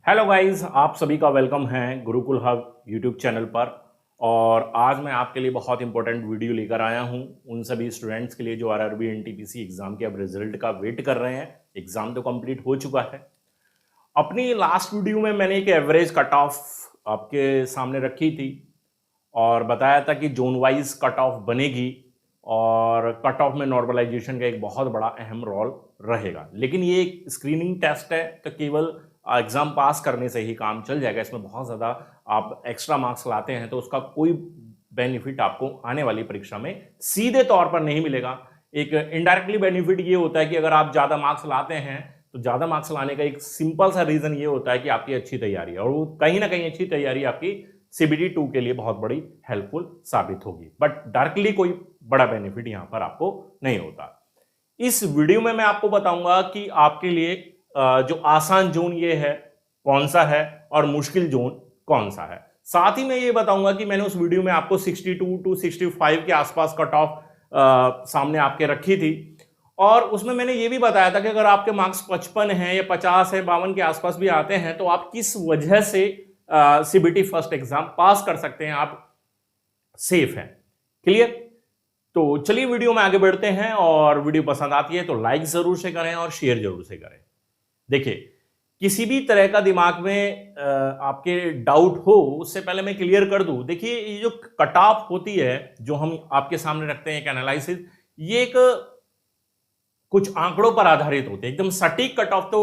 Hello guys, आप सभी का वेलकम है गुरुकुल हब यूट्यूब चैनल पर। और आज मैं आपके लिए बहुत इंपॉर्टेंट वीडियो लेकर आया हूं उन सभी स्टूडेंट्स के लिए जो आरआरबी एनटीपीसी एग्जाम के अब रिजल्ट का वेट कर रहे हैं। एग्जाम तो कंप्लीट हो चुका है। अपनी लास्ट वीडियो में मैंने एक एवरेज कट ऑफ आपके सामने रखी थी और बताया था कि जोन वाइज कट ऑफ बनेगी और कट ऑफ में नॉर्मलाइजेशन का एक बहुत बड़ा अहम रोल रहेगा। लेकिन ये एक स्क्रीनिंग टेस्ट है, तो केवल एग्जाम पास करने से ही काम चल जाएगा। इसमें बहुत ज़्यादा आप एक्स्ट्रा मार्क्स लाते हैं तो उसका कोई बेनिफिट आपको आने वाली परीक्षा में सीधे तौर पर नहीं मिलेगा। एक इनडायरेक्टली बेनिफिट ये होता है कि अगर आप ज़्यादा मार्क्स लाते हैं तो ज़्यादा मार्क्स लाने का एक सिंपल सा रीज़न ये होता है कि आपकी अच्छी तैयारी है, और वो कहीं ना कहीं अच्छी तैयारी आपकी CBT 2 के लिए बहुत बड़ी हेल्पफुल साबित होगी। बट डायरेक्टली कोई बड़ा बेनिफिट यहां पर आपको नहीं होता। इस वीडियो में मैं आपको बताऊंगा कि आपके लिए जो आसान जोन ये है कौन सा है और मुश्किल जोन कौन सा है। साथ ही मैं ये बताऊंगा कि मैंने उस वीडियो में आपको 62 टू 65 के आसपास कट ऑफ सामने आपके रखी थी, और उसमें मैंने ये भी बताया था कि अगर आपके मार्क्स 55 हैं या 50 है 52 के आसपास भी आते हैं तो आप किस वजह से CBT फर्स्ट एग्जाम पास कर सकते हैं, आप सेफ हैं। क्लियर? तो चलिए वीडियो में आगे बढ़ते हैं, और वीडियो पसंद आती है तो लाइक जरूर से करें और शेयर जरूर से करें। देखिए, किसी भी तरह का दिमाग में आपके डाउट हो उससे पहले मैं क्लियर कर दूं। देखिए, ये जो कट ऑफ होती है जो हम आपके सामने रखते हैं, एक एनालिसिस, ये एक कुछ आंकड़ों पर आधारित होते हैं। एकदम सटीक कट ऑफ तो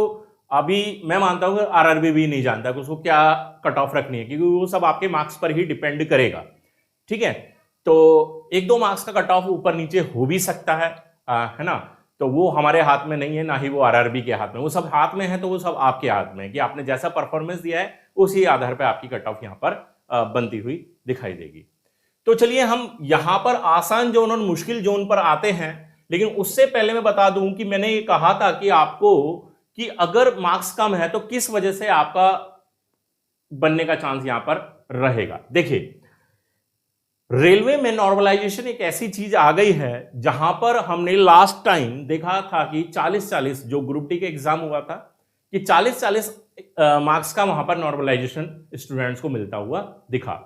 अभी मैं मानता हूं कि आरआरबी भी नहीं जानता कि उसको क्या कट ऑफ रखनी है, क्योंकि वो सब आपके मार्क्स पर ही डिपेंड करेगा। ठीक है, तो 1-2 मार्क्स का कट ऑफ ऊपर नीचे हो भी सकता है ना। तो वो हमारे हाथ में नहीं है, ना ही वो आरआरबी के हाथ में। वो सब हाथ में है तो वो सब आपके हाथ में है कि आपने जैसा परफॉर्मेंस दिया है उसी आधार पर आपकी कट ऑफ यहां पर बनती हुई दिखाई देगी। तो चलिए हम यहां पर आसान जोन और मुश्किल जोन पर आते हैं। लेकिन उससे पहले मैं बता दूं कि मैंने ये कहा था कि आपको कि अगर मार्क्स कम है तो किस वजह से आपका बनने का चांस यहां पर रहेगा। देखिए, रेलवे में नॉर्मलाइजेशन एक ऐसी चीज आ गई है जहां पर हमने लास्ट टाइम देखा था कि 40-40 जो ग्रुप डी का एग्जाम हुआ था कि 40-40 मार्क्स का वहां पर नॉर्मलाइजेशन स्टूडेंट्स को मिलता हुआ दिखा।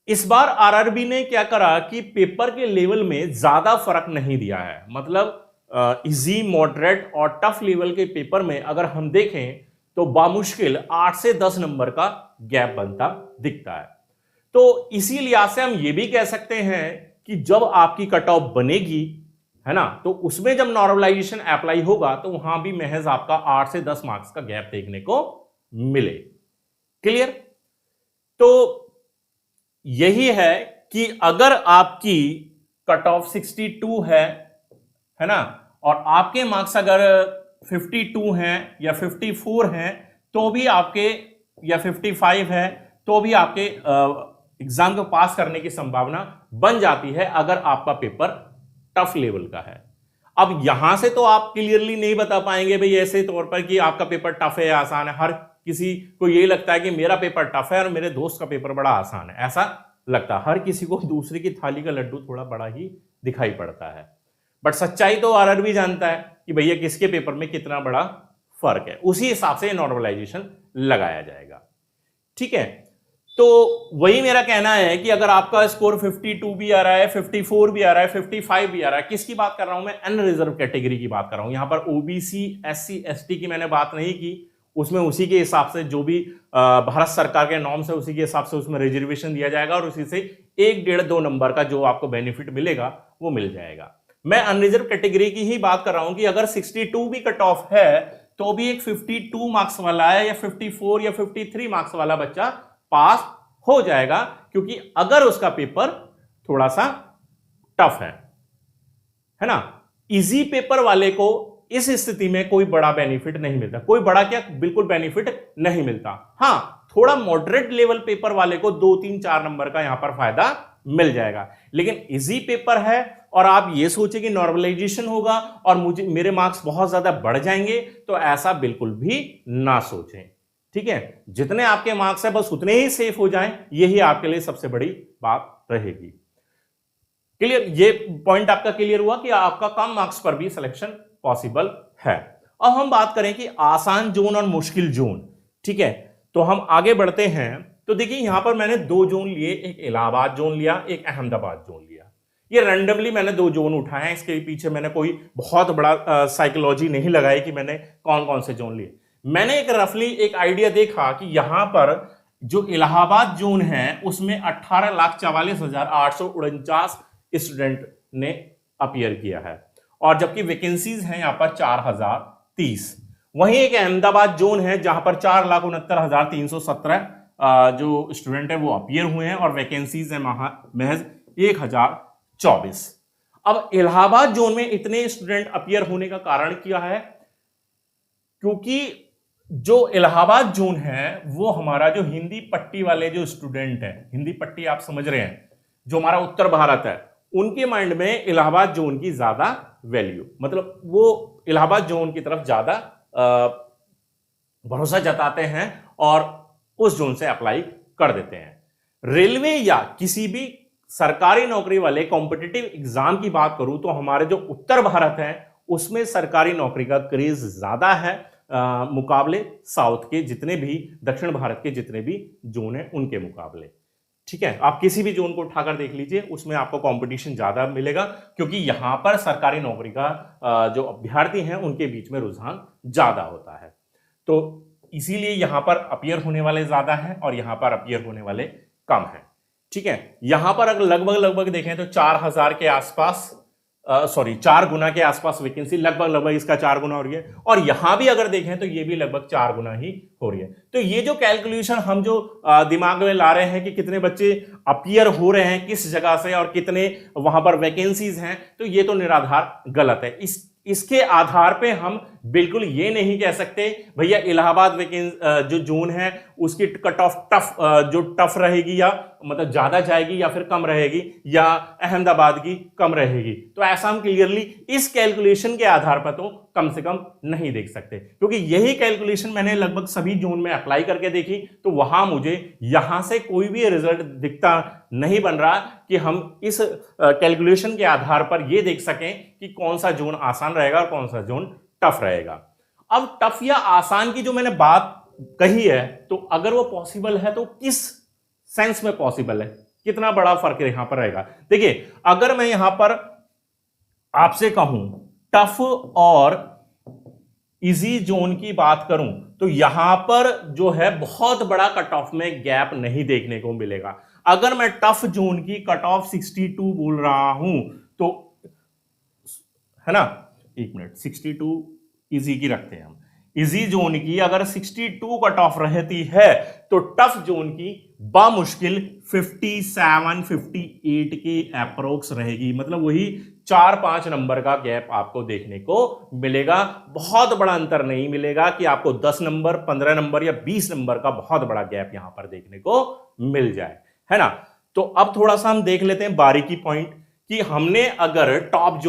इस बार आरआरबी ने क्या करा कि पेपर के लेवल में ज्यादा फर्क नहीं दिया है। मतलब इजी, मॉडरेट और टफ लेवल के पेपर में अगर हम देखें तो बामुश्किल 8 से 10 नंबर का गैप बनता दिखता है। तो इसी लिहाज से हम ये भी कह सकते हैं कि जब आपकी कट ऑफ बनेगी, है ना, तो उसमें जब नॉर्मलाइजेशन अप्लाई होगा तो वहां भी महज आपका 8 से 10 मार्क्स का गैप देखने को मिले। क्लियर? तो यही है कि अगर आपकी कट ऑफ 62 है ना, और आपके मार्क्स अगर 52 हैं या 54 हैं तो भी आपके, या 55 है तो भी आपके एग्जाम को पास करने की संभावना बन जाती है अगर आपका पेपर टफ लेवल का है। अब यहां से तो आप क्लियरली नहीं बता पाएंगे भाई ऐसे तौर पर कि आपका पेपर टफ है या आसान है। हर किसी को यही लगता है कि मेरा पेपर टफ है और मेरे दोस्त का पेपर बड़ा आसान है, ऐसा लगता है। हर किसी को दूसरे की थाली का लड्डू थोड़ा बड़ा ही दिखाई पड़ता है। बट सच्चाई तो आरआरबी जानता है कि भैया किसके पेपर में कितना बड़ा फर्क है, उसी हिसाब से नॉर्मलाइजेशन लगाया जाएगा। ठीक है, तो वही मेरा कहना है कि अगर आपका स्कोर 52 भी आ रहा है, 54 भी आ रहा है, 55 भी आ रहा है, किसकी बात कर रहा हूं मैं? अनरिजर्व कैटेगरी की बात कर रहा हूं। यहां पर ओबीसी, एससी, एसटी की मैंने बात नहीं की। उसमें उसी के हिसाब से जो भी भारत सरकार के नॉर्म्स है उसी के हिसाब से उसमें रिजर्वेशन दिया जाएगा और उसी से 1-1.5-2 नंबर का जो आपको बेनिफिट मिलेगा वो मिल जाएगा। मैं अनरिजर्व कैटेगरी की ही बात कर रहा हूं कि अगर 62 भी कट ऑफ है तो भी एक 52 मार्क्स वाला है या 54 या 53 मार्क्स वाला बच्चा पास हो जाएगा, क्योंकि अगर उसका पेपर थोड़ा सा टफ है ना। इजी पेपर वाले को इस स्थिति में कोई बड़ा बेनिफिट नहीं मिलता। कोई बड़ा क्या, बिल्कुल बेनिफिट नहीं मिलता। हां, थोड़ा मॉडरेट लेवल पेपर वाले को 2-3-4 नंबर का यहां पर फायदा मिल जाएगा। लेकिन इजी पेपर है और आप ये सोचे कि नॉर्मलाइजेशन होगा और मेरे मार्क्स बहुत ज्यादा बढ़ जाएंगे, तो ऐसा बिल्कुल भी ना सोचें। ठीक है, जितने आपके मार्क्स है बस उतने ही सेफ हो जाएं, यही आपके लिए सबसे बड़ी बात रहेगी। क्लियर? ये पॉइंट आपका क्लियर हुआ कि आपका कम मार्क्स पर भी सिलेक्शन पॉसिबल है। अब हम बात करें कि आसान जोन और मुश्किल जोन। ठीक है, तो हम आगे बढ़ते हैं। तो देखिए यहां पर मैंने दो जोन लिए, एक इलाहाबाद जोन लिया, एक अहमदाबाद जोन लिया। ये रैंडमली मैंने दो जोन उठाए हैं, इसके पीछे मैंने कोई बहुत बड़ा साइकोलॉजी नहीं लगाई कि मैंने कौन कौन से जोन लिए। मैंने एक रफली एक आइडिया देखा कि यहां पर जो इलाहाबाद जोन है उसमें 18,44,849 स्टूडेंट ने अपीयर किया है, और जबकि वैकेंसीज हैं यहां पर 4,030। वहीं एक अहमदाबाद जोन है जहां पर 4,69,317 जो स्टूडेंट है वो अपीयर हुए हैं, और वैकेंसीज है महज 1,024। अब इलाहाबाद जोन में इतने स्टूडेंट अपीयर होने का कारण क्या है? क्योंकि जो इलाहाबाद जोन है वो हमारा जो हिंदी पट्टी वाले जो स्टूडेंट है, हिंदी पट्टी आप समझ रहे हैं, जो हमारा उत्तर भारत है, उनके माइंड में इलाहाबाद जोन की ज्यादा वैल्यू, मतलब वो इलाहाबाद जोन की तरफ ज्यादा भरोसा जताते हैं और उस जोन से अप्लाई कर देते हैं। रेलवे या किसी भी सरकारी नौकरी वाले कॉम्पिटिटिव एग्जाम की बात करूं तो हमारे जो उत्तर भारत है उसमें सरकारी नौकरी का क्रेज ज्यादा है मुकाबले साउथ के जितने भी, दक्षिण भारत के जितने भी जोन है उनके मुकाबले। ठीक है, आप किसी भी जोन को उठाकर देख लीजिए, उसमें आपको कंपटीशन ज्यादा मिलेगा, क्योंकि यहां पर सरकारी नौकरी का जो अभ्यर्थी हैं उनके बीच में रुझान ज्यादा होता है। तो इसीलिए यहां पर अपीयर होने वाले ज्यादा हैं और यहां पर अपीयर होने वाले कम हैं। ठीक है, यहां पर अगर लगभग देखें तो 4,000 के आसपास, 4 गुना के आसपास वैकेंसी, लगभग इसका 4 गुना हो रही है, और यहां भी अगर देखें तो ये भी लगभग 4 गुना ही हो रही है। तो ये जो कैलकुलेशन हम जो दिमाग में ला रहे हैं कि कितने बच्चे अपीयर हो रहे हैं किस जगह से और कितने वहां पर वैकेंसीज हैं, तो ये तो निराधार गलत है। इसके आधार पे हम बिल्कुल ये नहीं कह सकते भैया इलाहाबाद जो जोन है उसकी कट ऑफ जो टफ रहेगी, या मतलब ज्यादा जाएगी या फिर कम रहेगी, या अहमदाबाद की कम रहेगी। तो ऐसा हम क्लियरली इस कैलकुलेशन के आधार पर तो कम से कम नहीं देख सकते, क्योंकि यही कैलकुलेशन मैंने लगभग सभी जोन में अप्लाई करके देखी, तो वहां मुझे यहां से कोई भी रिजल्ट दिखता नहीं बन रहा कि हम इस कैलकुलेशन के आधार पर यह देख सकें कि कौन सा जोन आसान रहेगा और कौन सा जोन टफ रहेगा। अब टफ या आसान की जो मैंने बात कही है, तो अगर वो पॉसिबल है तो किस सेंस में पॉसिबल है, कितना बड़ा फर्क यहां पर रहेगा। देखिए, अगर मैं यहां पर आपसे कहूं टफ और इजी जोन की बात करूं तो यहां पर जो है बहुत बड़ा कट ऑफ में गैप नहीं देखने को मिलेगा। अगर मैं टफ जोन की कट ऑफ 62 बोल रहा हूं तो है ना, एक मिनट, 62 इजी की रखते हैं हम। इजी जोन की अगर 62 कट ऑफ रहती है तो टफ जोन की बामुश्किल 57-58 के अप्रोक्स रहेगी, मतलब वही 4-5 नंबर का गैप आपको देखने को मिलेगा। बहुत बड़ा अंतर नहीं मिलेगा कि आपको 10 नंबर, 15 नंबर या 20 नंबर का बहुत बड़ा गैप यहां पर देखने को मिल जाए, है ना। तो अब थोड़ा सा हम देख लेते हैं बारीकी पॉइंट कि हमने अगर टॉप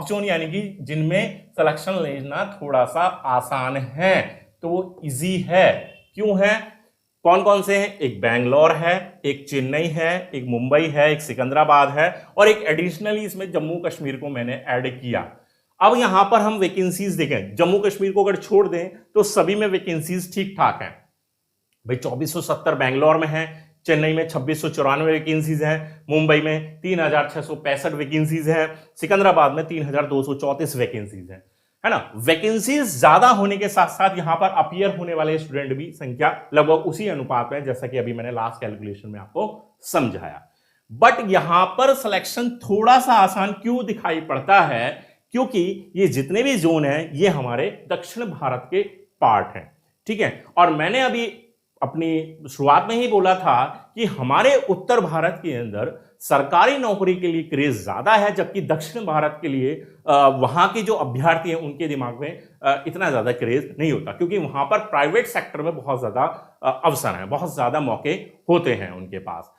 जोन यानी कि जिनमें सिलेक्शन लेना थोड़ा सा आसान है, तो वो इजी है। क्यों है? कौन कौन से हैं? एक बेंगलोर है, एक चेन्नई है, एक मुंबई है, एक सिकंदराबाद है, और एक एडिशनली इसमें जम्मू कश्मीर को मैंने ऐड किया। अब यहां पर हम वैकेंसीज देखें, जम्मू कश्मीर को अगर छोड़ दें तो सभी में वैकेंसीज ठीक ठाक हैं भाई। 2470 बेंगलोर में है, चेन्नई में 2694 वैकेंसीज हैं, मुंबई में 3665 वैकेंसीज हैं, सिकंदराबाद में 3234 वैकेंसीज हैं, है ना। वैकेंसीज ज्यादा होने के साथ साथ यहां पर अपीयर होने वाले स्टूडेंट भी संख्या लगभग उसी अनुपात में, जैसा कि अभी मैंने लास्ट कैलकुलेशन में आपको समझाया। बट यहां पर सिलेक्शन थोड़ा सा आसान क्यों दिखाई पड़ता है? क्योंकि ये जितने भी जोन हैं ये हमारे दक्षिण भारत के पार्ट हैं, ठीक है। और मैंने अभी अपनी शुरुआत में ही बोला था कि हमारे उत्तर भारत के अंदर सरकारी नौकरी के लिए क्रेज ज्यादा है, जबकि दक्षिण भारत के लिए वहां के जो अभ्यर्थी हैं उनके दिमाग में इतना ज्यादा क्रेज नहीं होता, क्योंकि वहां पर प्राइवेट सेक्टर में बहुत ज्यादा अवसर हैं, बहुत ज्यादा मौके होते हैं उनके पास।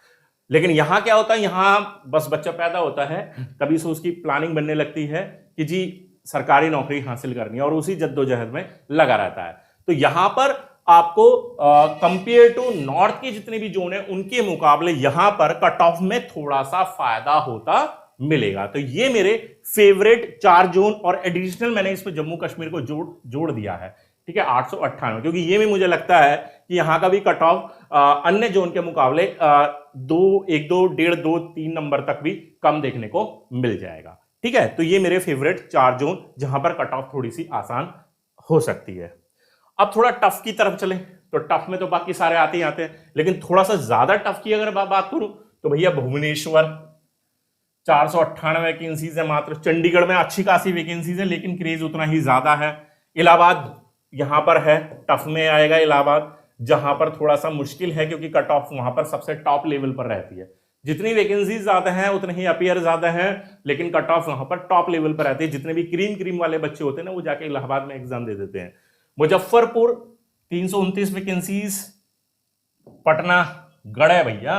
लेकिन यहां क्या होता है, यहां बस बच्चा पैदा होता है, कभी से उसकी प्लानिंग बनने लगती है कि जी सरकारी नौकरी हासिल करनी है, और उसी जद्दोजहद में लगा रहता है। तो यहां पर आपको कंपेयर टू नॉर्थ की जितने भी जोन है उनके मुकाबले यहां पर कट ऑफ में थोड़ा सा फायदा होता मिलेगा। तो ये मेरे फेवरेट 4 जोन, और एडिशनल मैंने इसमें जम्मू कश्मीर को जोड़ दिया है, ठीक है, 898, क्योंकि ये भी मुझे लगता है कि यहाँ का भी कट ऑफ अन्य जोन के मुकाबले 1, 2, 1.5, 2, 3 नंबर तक भी कम देखने को मिल जाएगा। ठीक है, तो ये मेरे फेवरेट 4 जोन जहां पर कट ऑफ थोड़ी सी आसान हो सकती है। अब थोड़ा टफ की तरफ चले, तो टफ में तो बाकी सारे आते ही आते हैं, लेकिन थोड़ा सा ज्यादा टफ की अगर बात करूं तो भैया भुवनेश्वर 498 वैकेंसीज है मात्र। चंडीगढ़ में अच्छी खासी वैकेंसीज है लेकिन क्रेज उतना ही ज्यादा है। इलाहाबाद यहां पर है, टफ में आएगा इलाहाबाद, जहां पर थोड़ा सा मुश्किल है क्योंकि कट ऑफ वहां पर सबसे टॉप लेवल पर रहती है। जितनी वैकेंसीज ज्यादा हैं उतने ही अपीयर ज्यादा हैं, लेकिन कट ऑफ वहां पर टॉप लेवल पर रहती है। जितने भी क्रीम वाले बच्चे होते हैं ना वो जाके इलाहाबाद में एग्जाम दे देते हैं। मुजफ्फरपुर 329 वैकेंसीज। पटना गढ़ है भैया,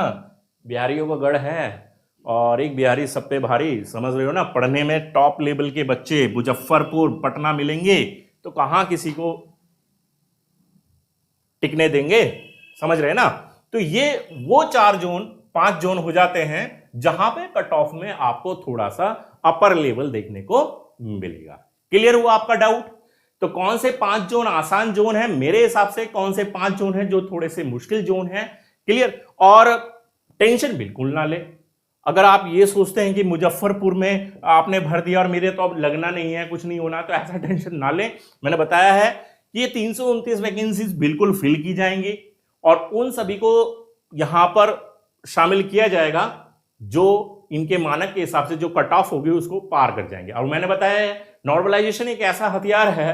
बिहारियों का गढ़ है, और एक बिहारी सब पे भारी, समझ रहे हो ना। पढ़ने में टॉप लेवल के बच्चे मुजफ्फरपुर पटना मिलेंगे तो कहां किसी को टिकने देंगे, समझ रहे हैं ना। तो ये वो 5 जोन हो जाते हैं जहां पे कट ऑफ में आपको थोड़ा सा अपर लेवल देखने को मिलेगा। क्लियर हुआ आपका डाउट? तो कौन से 5 जोन आसान जोन है मेरे हिसाब से, कौन से 5 जोन है जो थोड़े से मुश्किल जोन है, क्लियर। और टेंशन बिल्कुल ना ले। अगर आप ये सोचते हैं कि मुजफ्फरपुर में आपने भर दिया और मेरे तो अब लगना नहीं है, कुछ नहीं होना, तो ऐसा टेंशन ना ले। मैंने बताया है कि ये 329 वैकेंसीज बिल्कुल फिल की जाएंगी और उन सभी को यहां पर शामिल किया जाएगा जो इनके मानक के हिसाब से जो कट ऑफ होगी उसको पार कर जाएंगे। और मैंने बताया है नॉर्मलाइजेशन एक ऐसा हथियार है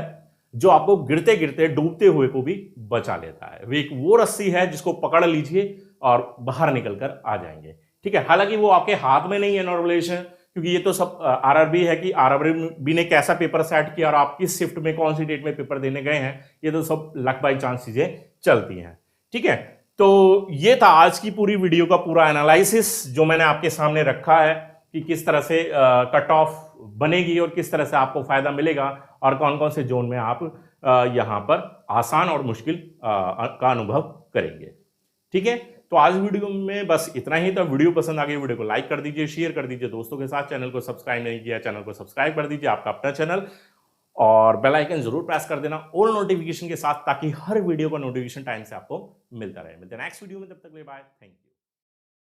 जो आपको गिरते गिरते डूबते हुए को भी बचा लेता है। वो रस्सी है जिसको पकड़ लीजिए और बाहर निकल कर आ जाएंगे। ठीक है, हालांकि वो आपके हाथ में नहीं है नॉर्मलाइजेशन, क्योंकि ये तो सब आरआरबी है कि आरआरबी ने कैसा पेपर सेट किया और आप किस शिफ्ट में कौन सी डेट में पेपर देने गए हैं, ये तो सब लक बाई चांस चीजें चलती हैं। ठीक है, तो ये था आज की पूरी वीडियो का पूरा एनालिसिस जो मैंने आपके सामने रखा है कि किस तरह से कट ऑफ बनेगी और किस तरह से आपको फायदा मिलेगा और कौन कौन से जोन में आप यहां पर आसान और मुश्किल का अनुभव करेंगे। ठीक है, तो आज वीडियो में बस इतना ही था। वीडियो पसंद आ गई वीडियो को लाइक कर दीजिए, शेयर कर दीजिए दोस्तों के साथ। चैनल को सब्सक्राइब नहीं किया चैनल को सब्सक्राइब कर दीजिए, आपका अपना चैनल, और बेल आइकन जरूर प्रेस कर देना ऑल नोटिफिकेशन के साथ, ताकि हर वीडियो का नोटिफिकेशन टाइम से आपको मिलता रहे। मिलते हैं नेक्स्ट वीडियो में, तब तक के लिए बाय, थैंक यू।